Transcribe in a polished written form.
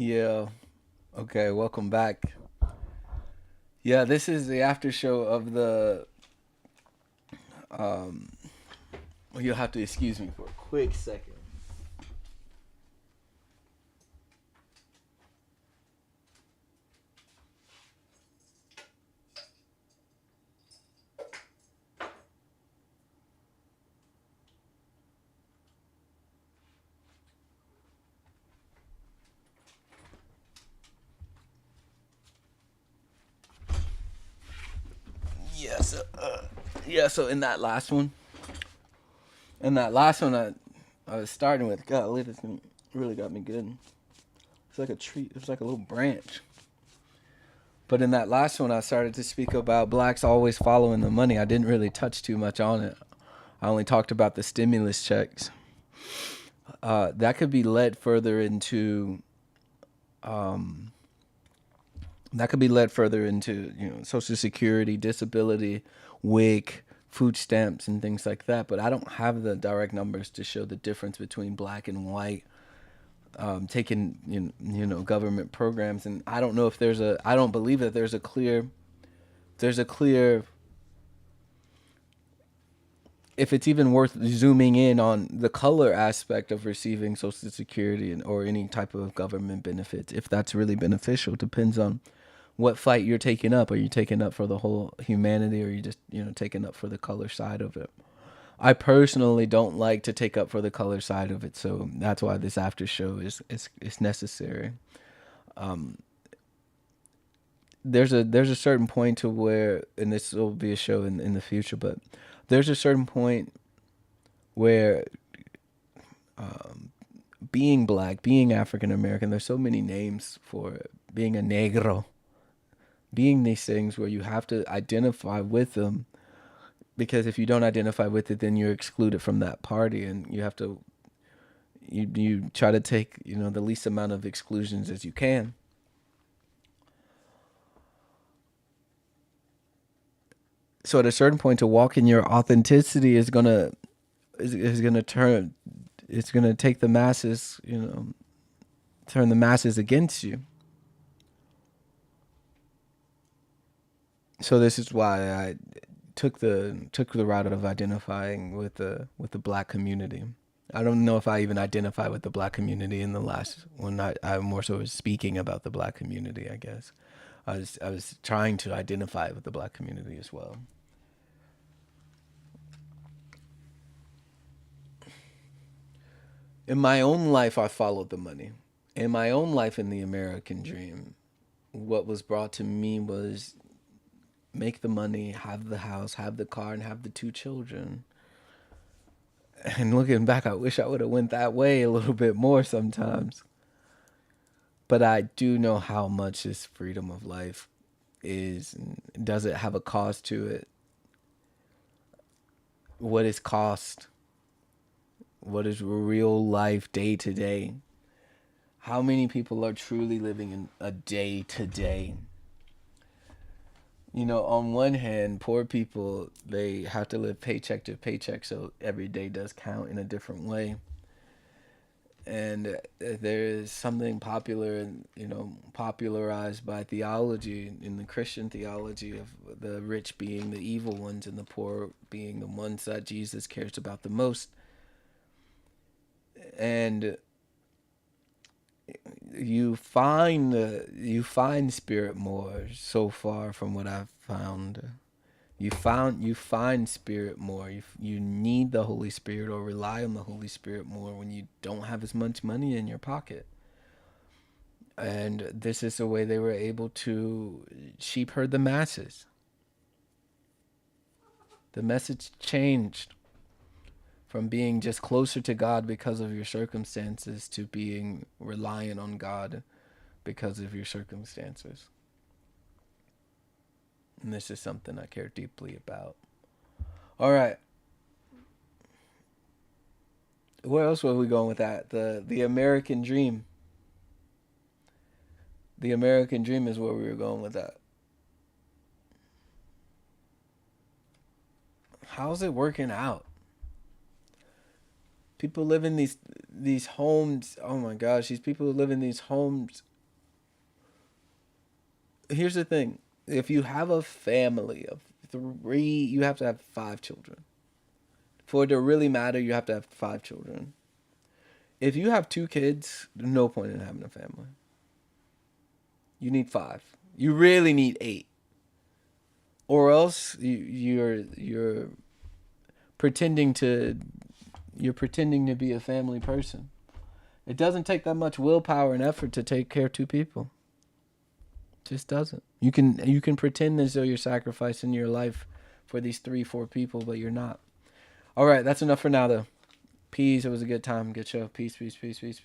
Yeah. Okay, welcome back. Yeah, this is the after show of the um well, you'll have to excuse me for a quick second. Yes. Yeah, so in that last one I was starting with golly, this thing really got me good. It's like a tree, it's like a little branch. But in that last one I started to speak about blacks always following the money. I didn't really touch too much on it. I only talked about the stimulus checks. That could be led further into um, Social Security, disability, WIC, food stamps, and things like that. But I don't have the direct numbers to show the difference between black and white taking government programs. And I don't know if I don't believe that there's a clear if it's even worth zooming in on the color aspect of receiving Social Security or any type of government benefits. If that's really beneficial depends on what fight you're taking up. Are you taking up for the whole humanity, or are you just taking up for the color side of it? I personally don't like to take up for the color side of it, so that's why this after show is necessary. Um, there's a certain point to where, and this will be a show in the future, but there's a certain point where um, being black, being African American, there's so many names for it. Being a negro, being these things where you have to identify with them, because if you don't identify with it, then you're excluded from that party, and you try to take the least amount of exclusions as you can. So at a certain point, to walk in your authenticity is gonna turn it's gonna take the masses, turn the masses against you. So this is why I took the route of identifying with the black community. I don't know if I even identify with the black community in the last one. I more so was speaking about the black community. I guess I was trying to identify with the black community as well. In my own life, I followed the money. In my own life, in the American dream, what was brought to me was make the money, have the house, have the car, and have the two children. And looking back, I wish I would have went that way a little bit more sometimes. But I do know how much this freedom of life is. And does it have a cost to it? What is cost? What is real life day to day? How many people are truly living in a day to day? On one hand, poor people, they have to live paycheck to paycheck, so every day does count in a different way. And there is something popular, popularized by theology, in the Christian theology, of the rich being the evil ones and the poor being the ones that Jesus cares about the most. And you find spirit more, so far from what I've found. You find spirit more. You need the Holy Spirit, or rely on the Holy Spirit more, when you don't have as much money in your pocket. And this is the way they were able to sheep herd the masses. The message changed from being just closer to God because of your circumstances to being reliant on God because of your circumstances. And this is something I care deeply about. All right. Where else were we going with that? The American dream. The American dream is where we were going with that. How's it working out? People live in these homes. Oh my gosh, these people live in these homes Here's the thing: if you have a family of three, you have to have 5 children. For it to really matter, you have to have 5 children. If you have 2 kids, there's no point in having a family. You need 5. You really need 8, or else you're pretending to you're pretending to be a family person. It doesn't take that much willpower and effort to take care of 2 people. It just doesn't. You can pretend as though you're sacrificing your life for these 3, 4 people, but you're not. All right, that's enough for now, though. Peace. It was a good time. Good show. Peace, peace, peace, peace.